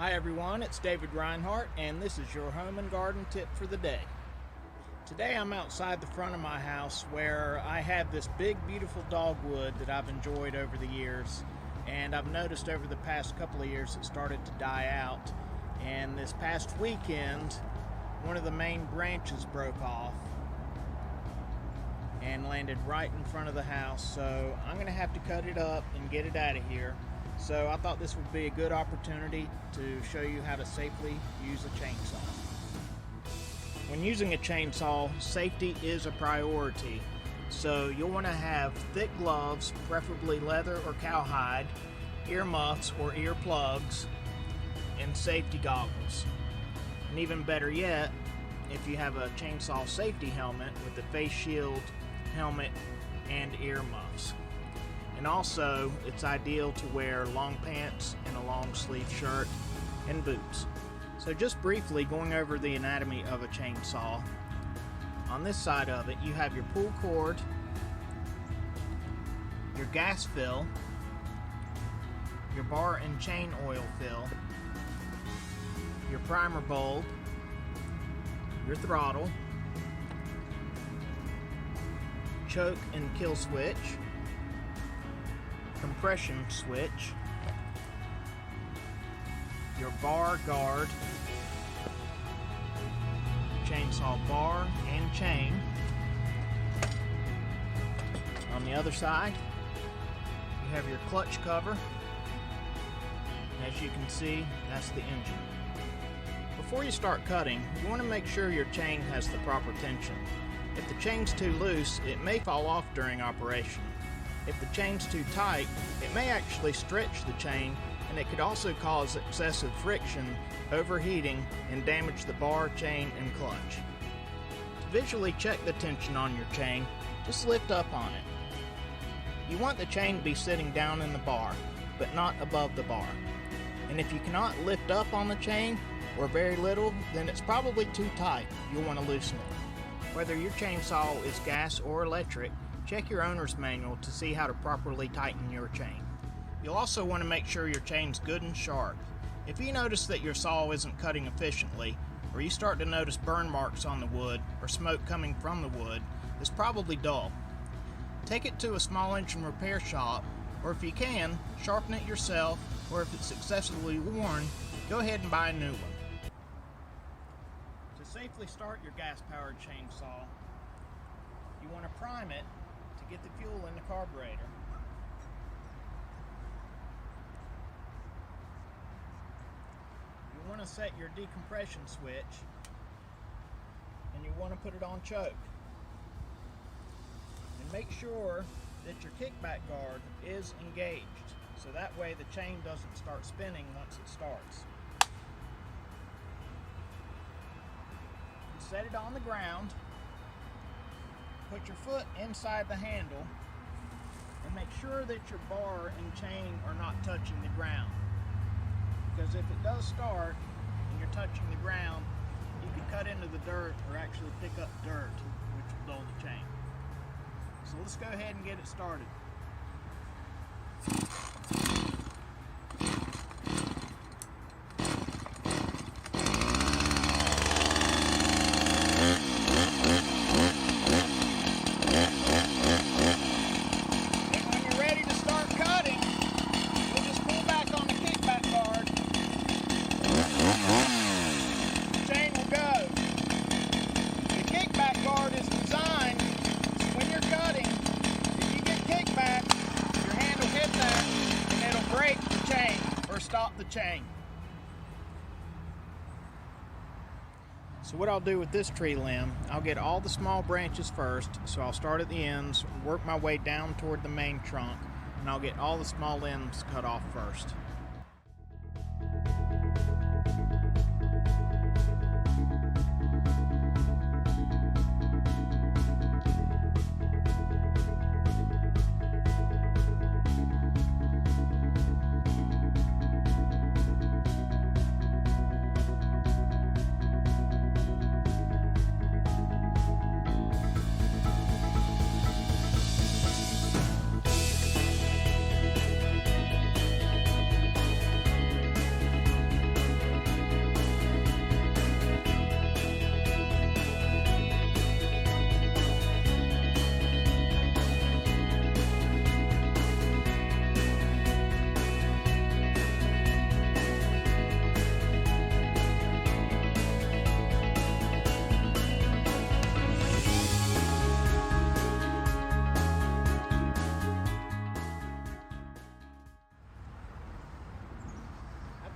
Hi everyone, it's David Reinhardt and this is your home and garden tip for the day. Today I'm outside the front of my house where I have this big beautiful dogwood that I've enjoyed over the years, and I've noticed over the past couple of years it started to die out, and this past weekend one of the main branches broke off and landed right in front of the house, so I'm going to have to cut it up and get it out of here. So I thought this would be a good opportunity to show you how to safely use a chainsaw. When using a chainsaw, safety is a priority. So you'll want to have thick gloves, preferably leather or cowhide, earmuffs or earplugs, and safety goggles. And even better yet, if you have a chainsaw safety helmet with a face shield, helmet, and earmuffs. And also, it's ideal to wear long pants and a long sleeve shirt and boots. So just briefly going over the anatomy of a chainsaw. On this side of it, you have your pull cord, your gas fill, your bar and chain oil fill, your primer bulb, your throttle, choke and kill switch, compression switch, your bar guard, chainsaw bar and chain. On the other side, you have your clutch cover. As you can see, that's the engine. Before you start cutting, you want to make sure your chain has the proper tension. If the chain's too loose, it may fall off during operation. If the chain's too tight, it may actually stretch the chain, and it could also cause excessive friction, overheating, and damage the bar, chain, and clutch. To visually check the tension on your chain, just lift up on it. You want the chain to be sitting down in the bar, but not above the bar. And if you cannot lift up on the chain, or very little, then it's probably too tight. You'll want to loosen it. Whether your chainsaw is gas or electric, check your owner's manual to see how to properly tighten your chain. You'll also want to make sure your chain's good and sharp. If you notice that your saw isn't cutting efficiently, or you start to notice burn marks on the wood or smoke coming from the wood, it's probably dull. Take it to a small engine repair shop, or if you can, sharpen it yourself, or if it's excessively worn, go ahead and buy a new one. To safely start your gas-powered chainsaw, you want to prime it to get the fuel in the carburetor. You want to set your decompression switch, and you want to put it on choke. And make sure that your kickback guard is engaged, so that way the chain doesn't start spinning once it starts. Set it on the ground. Put your foot inside the handle and make sure that your bar and chain are not touching the ground, because if it does start and you're touching the ground, you can cut into the dirt or actually pick up dirt, which will dull the chain. So let's go ahead and get it started. Stop the chain. So what I'll do with this tree limb, I'll get all the small branches first, so I'll start at the ends, work my way down toward the main trunk, and I'll get all the small limbs cut off first.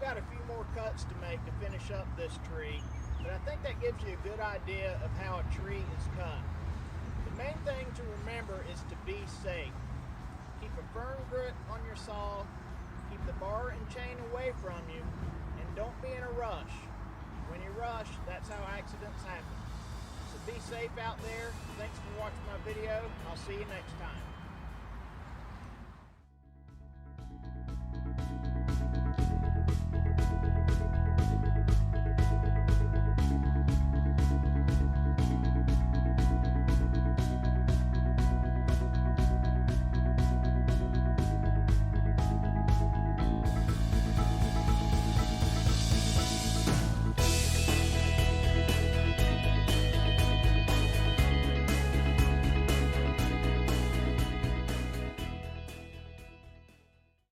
got a few more cuts to make to finish up this tree, but I think that gives you a good idea of how a tree is cut. The main thing to remember is to be safe. Keep a firm grip on your saw, keep the bar and chain away from you, and don't be in a rush. When you rush, that's how accidents happen. So be safe out there. Thanks for watching my video. I'll see you next time.